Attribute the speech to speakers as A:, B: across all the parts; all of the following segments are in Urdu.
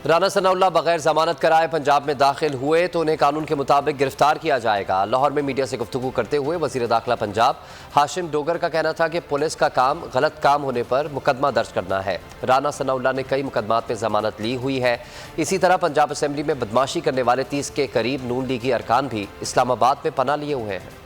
A: رانا ثناءاللہ بغیر ضمانت کرائے پنجاب میں داخل ہوئے تو انہیں قانون کے مطابق گرفتار کیا جائے گا۔ لاہور میں میڈیا سے گفتگو کرتے ہوئے وزیر داخلہ پنجاب ہاشم ڈوگر کا کہنا تھا کہ پولیس کا کام غلط کام ہونے پر مقدمہ درج کرنا ہے۔ رانا ثناءاللہ نے کئی مقدمات میں ضمانت لی ہوئی ہے۔ اسی طرح پنجاب اسمبلی میں بدماشی کرنے والے 30 کے قریب نون لیگی ارکان بھی اسلام آباد میں پناہ لیے ہوئے ہیں۔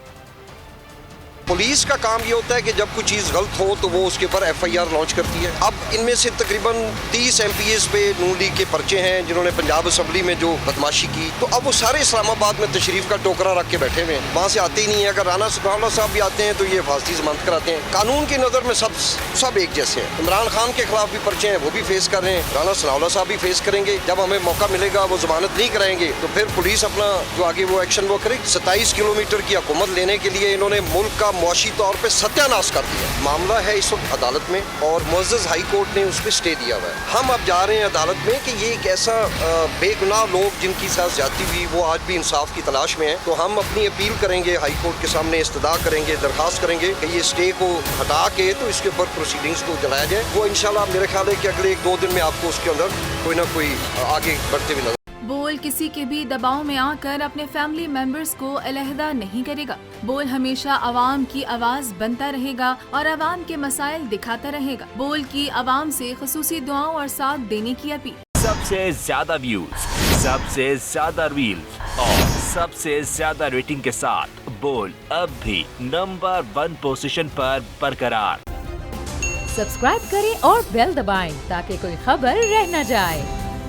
B: پولیس کا کام یہ ہوتا ہے کہ جب کوئی چیز غلط ہو تو وہ اس کے اوپر ایف آئی آر لانچ کرتی ہے۔ اب ان میں سے تقریباً 30 ایم پی ایز پہ نون لیگ کے پرچے ہیں جنہوں نے پنجاب اسمبلی میں جو بدماشی کی، تو اب وہ سارے اسلام آباد میں تشریف کا ٹوکرا رکھ کے بیٹھے ہوئے ہیں، وہاں سے آتے ہی نہیں ہیں۔ اگر رانا ثناءاللہ صاحب بھی آتے ہیں تو یہ حفاظتی ضمانت کراتے ہیں۔ قانون کی نظر میں سب ایک جیسے ہیں۔ عمران خان کے خلاف بھی پرچے ہیں، وہ بھی فیس کر رہے ہیں، رانا ثناءاللہ صاحب بھی فیس کریں گے۔ جب ہمیں موقع ملے گا وہ ضمانت نہیں کرائیں گے تو پھر پولیس اپنا جو آگے وہ ایکشن وہ کرے۔ 27 کلومیٹر کی حکومت لینے کے لیے انہوں نے ملک کا معاشی طور پہ ستیہ ناش کر دیا۔ معاملہ ہے اس وقت عدالت میں اور معزز ہائی کورٹ نے اس پہ اسٹے دیا ہوا ہے۔ ہم اب جا رہے ہیں عدالت میں کہ یہ ایک ایسا بے گناہ لوگ جن کی ساتھ زیادتی ہوئی وہ آج بھی انصاف کی تلاش میں ہیں، تو ہم اپنی اپیل کریں گے، ہائی کورٹ کے سامنے استدعا کریں گے، درخواست کریں گے کہ یہ اسٹے کو ہٹا کے تو اس کے اوپر پروسیڈنگز کو چلایا جائے۔ وہ انشاءاللہ میرے خیال ہے کہ اگلے 1-2 دن میں آپ کو اس کے اندر کوئی نہ کوئی آگے بڑھتے ہوئے نظر۔
C: بول کسی کے بھی دباؤ میں آ کر اپنے فیملی ممبرز کو علیحدہ نہیں کرے گا۔ بول ہمیشہ عوام کی آواز بنتا رہے گا اور عوام کے مسائل دکھاتا رہے گا۔ بول کی عوام سے خصوصی دعاؤں اور ساتھ دینے کی اپیل۔
D: سب سے زیادہ ویوز، سب سے زیادہ ریلز اور سب سے زیادہ ریٹنگ کے ساتھ بول اب بھی نمبر 1 پوزیشن پر برقرار۔
E: سبسکرائب کریں اور بیل دبائیں تاکہ کوئی خبر رہ نہ جائے۔